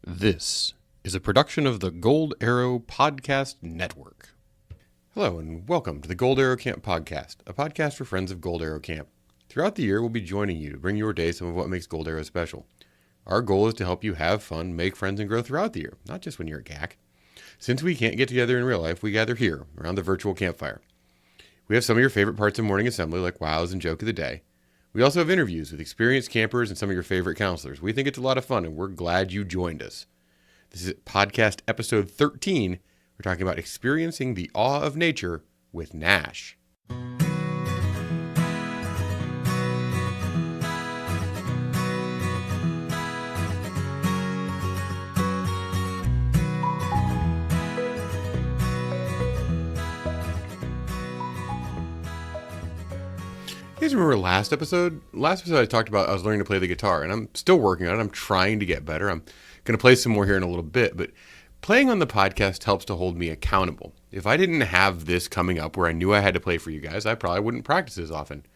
This is a production of the Gold Arrow Podcast Network. Hello and welcome to the Gold Arrow Camp Podcast, a podcast for friends of Gold Arrow Camp. Throughout the year, we'll be joining you to bring your day some of what makes Gold Arrow special. Our goal is to help you have fun, make friends, and grow throughout the year, not just when you're at GAC. Since we can't get together in real life, we gather here around the virtual campfire. We have some of your favorite parts of morning assembly, like wows and joke of the day. We also have interviews with experienced campers and some of your favorite counselors. We think it's a lot of fun, and we're glad you joined us. This is podcast episode 13. We're talking about experiencing the awe of nature with Nash. You guys remember last episode? Last episode I talked about I was learning to play the guitar, and I'm still working on it. I'm trying to get better. I'm going to play some more here in a little bit, but playing on the podcast helps to hold me accountable. If I didn't have this coming up where I knew I had to play for you guys, I probably wouldn't practice as often.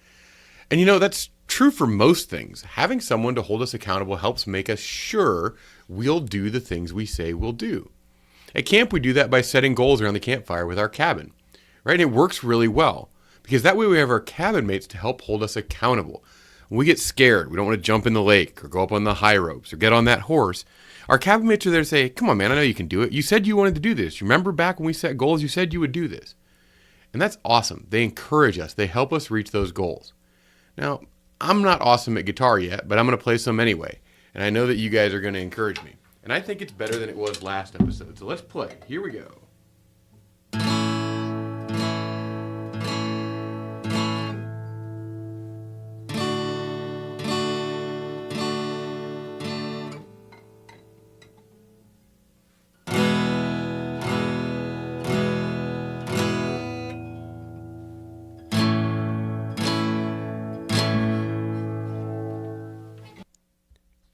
And you know, that's true for most things. Having someone to hold us accountable helps make us sure we'll do the things we say we'll do. At camp, we do that by setting goals around the campfire with our cabin, right? And it works really well. Because that way we have our cabin mates to help hold us accountable. When we get scared, we don't want to jump in the lake or go up on the high ropes or get on that horse, our cabin mates are there to say, come on, man, I know you can do it. You said you wanted to do this. Remember back when we set goals, you said you would do this. And that's awesome. They encourage us. They help us reach those goals. Now, I'm not awesome at guitar yet, but I'm going to play some anyway. And I know that you guys are going to encourage me. And I think it's better than it was last episode. So let's play. Here we go.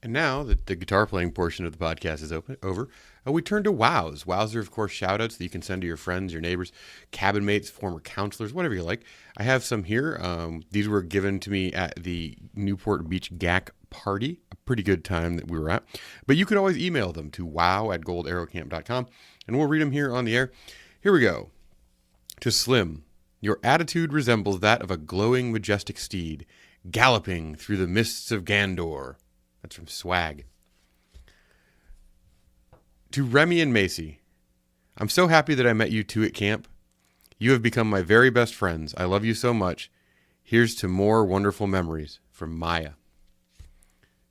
And now that the guitar playing portion of the podcast is over, we turn to wows. Wows are, of course, shout-outs that you can send to your friends, your neighbors, cabin mates, former counselors, whatever you like. I have some here. These were given to me at the Newport Beach GAC party, a pretty good time that we were at. But you could always email them to wow@goldarrowcamp.com, and we'll read them here on the air. Here we go. To Slim, your attitude resembles that of a glowing, majestic steed, galloping through the mists of Gandor. That's from Swag. To Remy and Macy, I'm so happy that I met you two at camp. You have become my very best friends. I love you so much. Here's to more wonderful memories. From Maya.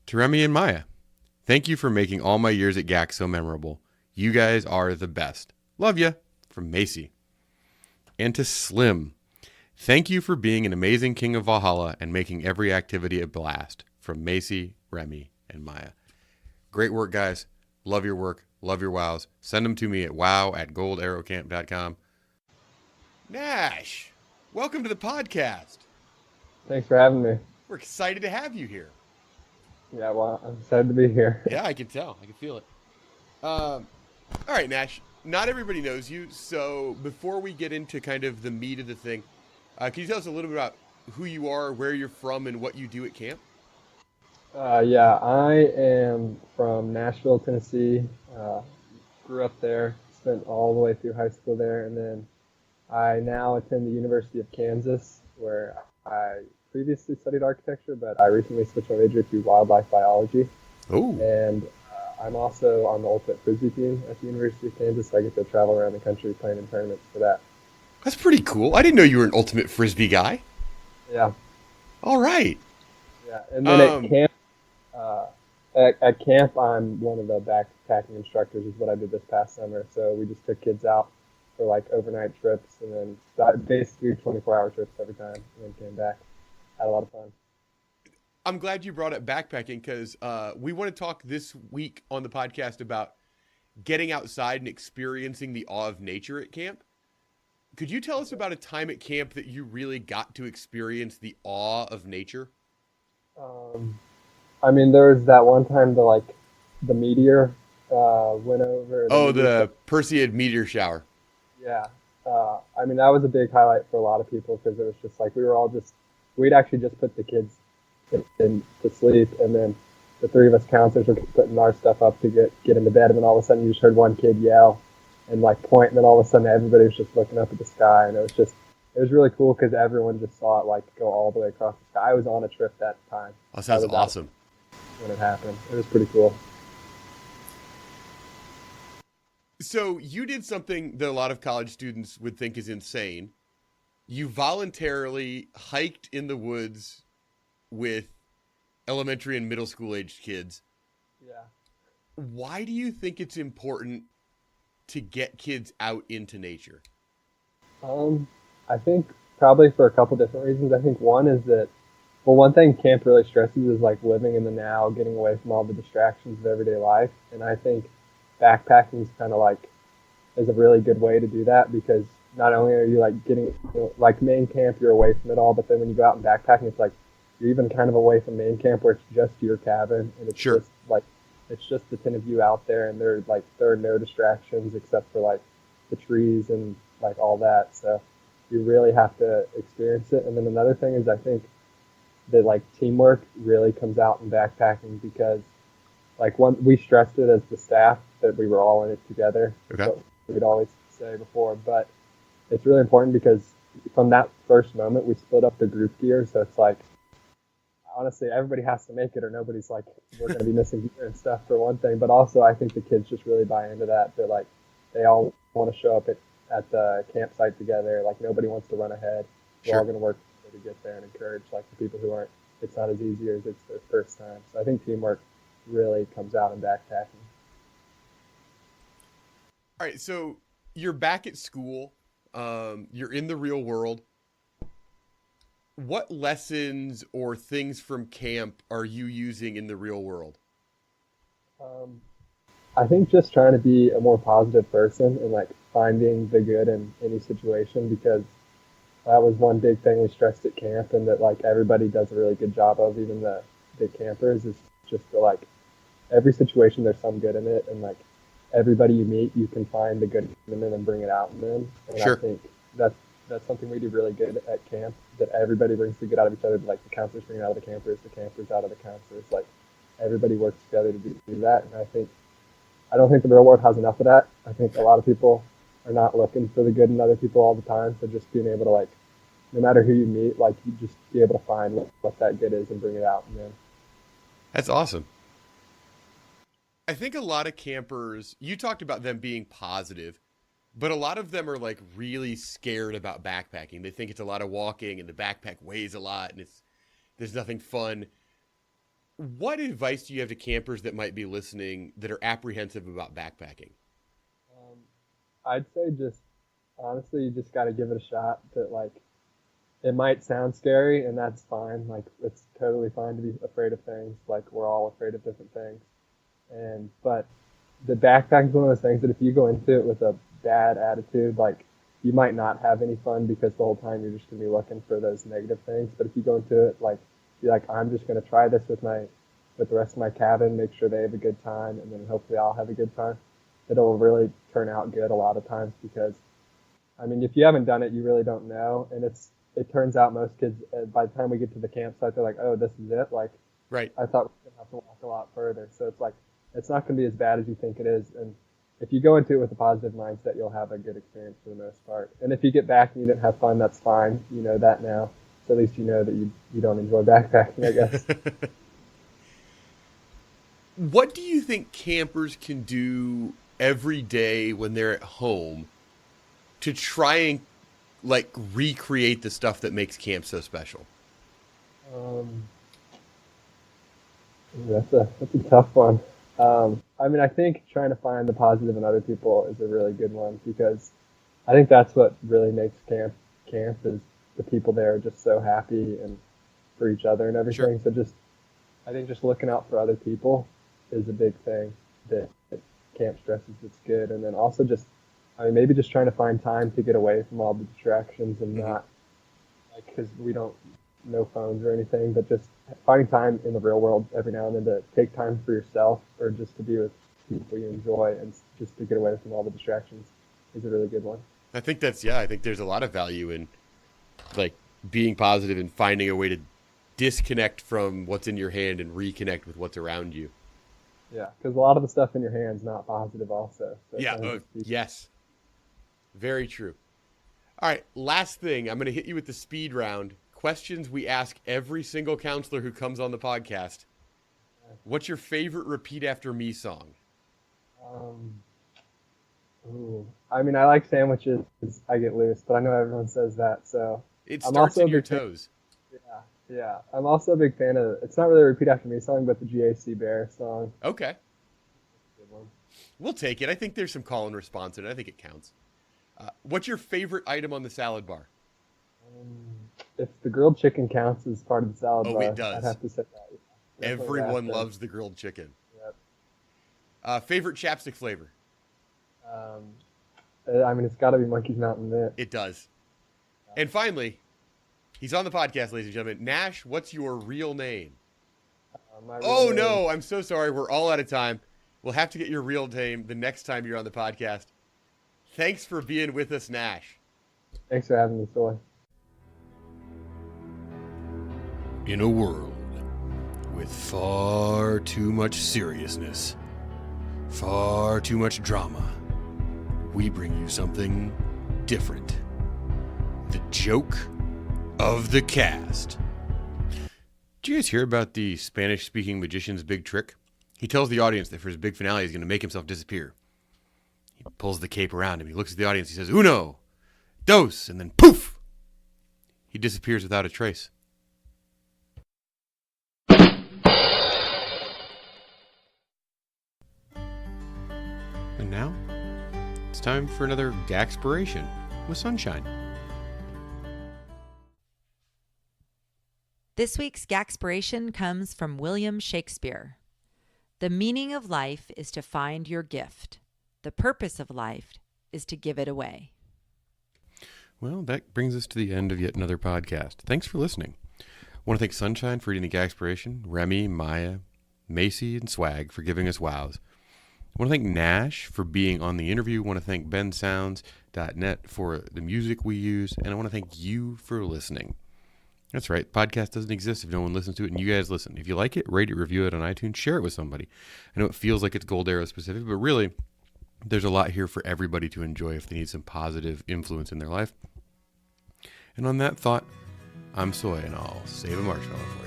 To Remy and Maya, thank you for making all my years at GAC so memorable. You guys are the best. Love ya. From Macy. And to Slim, thank you for being an amazing king of Valhalla and making every activity a blast. From Macy, Remy, and Maya. Great work, guys. Love your work. Love your wows. Send them to me at wow@goldarrowcamp.com. Nash, welcome to the podcast. Thanks for having me. We're excited to have you here. Yeah, well, I'm excited to be here. Yeah, I can tell. I can feel it. All right, Nash. Not everybody knows you, so before we get into kind of the meat of the thing, can you tell us a little bit about who you are, where you're from, and what you do at camp? Yeah, I am from Nashville, Tennessee. Grew up there, spent all the way through high school there, and then I now attend the University of Kansas, where I previously studied architecture, but I recently switched my major to wildlife biology. Oh. And I'm also on the ultimate frisbee team at the University of Kansas, so I get to travel around the country playing in tournaments for that. That's pretty cool. I didn't know you were an ultimate frisbee guy. Yeah. All right. Yeah, and then at camp, I'm one of the backpacking instructors is what I did this past summer. So we just took kids out for like overnight trips and then basically 24-hour trips every time and then came back. Had a lot of fun. I'm glad you brought up backpacking because we want to talk this week on the podcast about getting outside and experiencing the awe of nature at camp. Could you tell us about a time at camp that you really got to experience the awe of nature? I mean, there was that one time the meteor went over. The Perseid meteor shower. Yeah. I mean, that was a big highlight for a lot of people because it was just like we'd actually just put the kids to sleep, and then the three of us counselors were putting our stuff up to get into bed, and then all of a sudden you just heard one kid yell and like point, and then all of a sudden everybody was just looking up at the sky, and it was really cool because everyone just saw it like go all the way across the sky. I was on a trip that time. Oh, sounds awesome. When it happened, it was pretty cool. So you did something that a lot of college students would think is insane. You voluntarily hiked in the woods with elementary and middle school aged kids. Yeah. Why do you think it's important to get kids out into nature? I think probably for a couple different reasons. I think one is that, well, one thing camp really stresses is like living in the now, getting away from all the distractions of everyday life. And I think backpacking is kind of like is a really good way to do that, because not only are you like getting, like main camp, you're away from it all, but then when you go out and backpacking, it's like you're even kind of away from main camp where it's just your cabin, and it's Sure. just like it's just the 10 of you out there, and there are no distractions except for like the trees and like all that. So you really have to experience it. And then another thing is I think that like teamwork really comes out in backpacking, because like we stressed it as the staff that we were all in it together. Okay. But we'd always say before, but it's really important because from that first moment we split up the group gear. So it's like, honestly, everybody has to make it or nobody's like, we're going to be missing gear and stuff for one thing. But also I think the kids just really buy into that. They're like, they all want to show up at the campsite together. Like nobody wants to run ahead. We're Sure. all going to work to get there and encourage like the people who aren't, it's not as easy as it's their first time. So I think teamwork really comes out in backpacking. All right, so you're back at school. You're in the real world. What lessons or things from camp are you using in the real world? I think just trying to be a more positive person and like finding the good in any situation, because that was one big thing we stressed at camp, and that like everybody does a really good job of, even the campers, is just to like every situation there's some good in it, and like everybody you meet you can find the good in them and bring it out in them. And Sure. I think that's something we do really good at camp, that everybody brings the good out of each other. Like the counselors bring it out of the campers out of the counselors. Like everybody works together to do that. And I don't think the real world has enough of that. I think a lot of people are not looking for the good in other people all the time. So just being able to like, no matter who you meet, like you just be able to find what that good is and bring it out in them. That's awesome. I think a lot of campers, you talked about them being positive, but a lot of them are like really scared about backpacking. They think it's a lot of walking and the backpack weighs a lot and there's nothing fun. What advice do you have to campers that might be listening that are apprehensive about backpacking? I'd say just honestly, you just got to give it a shot. That like it might sound scary, and that's fine. Like it's totally fine to be afraid of things. Like we're all afraid of different things. But the backpack is one of those things that if you go into it with a bad attitude, like you might not have any fun, because the whole time you're just gonna be looking for those negative things. But if you go into it like be like, I'm just gonna try this with the rest of my cabin, make sure they have a good time, and then hopefully I'll have a good time. It'll really turn out good a lot of times, because I mean, if you haven't done it, you really don't know. And it turns out most kids, by the time we get to the campsite, they're like, oh, this is it. Like, Right. I thought we were gonna have to walk a lot further. So it's like, it's not going to be as bad as you think it is. And if you go into it with a positive mindset, you'll have a good experience for the most part. And if you get back and you didn't have fun, that's fine. You know that now. So at least you know that you don't enjoy backpacking, I guess. What do you think campers can do every day when they're at home to try and like recreate the stuff that makes camp so special? That's a tough one. I mean, I think trying to find the positive in other people is a really good one, because I think that's what really makes camp is the people there are just so happy and for each other and everything. Sure. So I think just looking out for other people is a big thing that camp stresses that's good. And then also maybe just trying to find time to get away from all the distractions and not, like, because we don't, no phones or anything, but just finding time in the real world every now and then to take time for yourself, or just to be with people you enjoy, and just to get away from all the distractions is a really good one. I think there's a lot of value in like being positive and finding a way to disconnect from what's in your hand and reconnect with what's around you. Yeah, because a lot of the stuff in your hand's not positive also. So Yeah, yes. Very true. All right, last thing. I'm going to hit you with the speed round. Questions we ask every single counselor who comes on the podcast. What's your favorite repeat after me song? I mean, I like sandwiches. I get loose, but I know everyone says that. So It I'm starts also in a your big fan. toes. Yeah. I'm also a big fan of. It's not really a repeat after me song, but the GAC song. Okay. Good one. We'll take it. I think there's some call and response in it. I think it counts. What's your favorite item on the salad bar? If the grilled chicken counts as part of the salad Oh, bar, it does. I'd have to say that. Yeah. Definitely Everyone that, loves the grilled chicken. Yep. Favorite chapstick flavor? I mean, it's got to be Monkey's Mountain Mint. It does. And finally, he's on the podcast, ladies and gentlemen. Nash, what's your real name? My real name- No, I'm so sorry. We're all out of time. We'll have to get your real name the next time you're on the podcast. Thanks for being with us, Nash. Thanks for having me, Soy. In a world with far too much seriousness, far too much drama, we bring you something different. The joke of the cast. Did you guys hear about the Spanish-speaking magician's big trick? He tells the audience that for his big finale, he's going to make himself disappear. He pulls the cape around him. He looks at the audience. He says, "Uno, dos," and then poof! He disappears without a trace. And now, it's time for another GACspiration with Sunshine. This week's GACspiration comes from William Shakespeare. The meaning of life is to find your gift. The purpose of life is to give it away. Well, that brings us to the end of yet another podcast. Thanks for listening. I want to thank Sunshine for reading the GACspiration, Remy, Maya, Macy, and Swag for giving us wows. I want to thank Nash for being on the interview. I want to thank bensounds.net for the music we use. And I want to thank you for listening. That's right. Podcast doesn't exist if no one listens to it, and you guys listen. If you like it, rate it, review it on iTunes, share it with somebody. I know it feels like it's Gold Arrow specific, but really, there's a lot here for everybody to enjoy if they need some positive influence in their life. And on that thought, I'm Soy, and I'll save a marshmallow for you.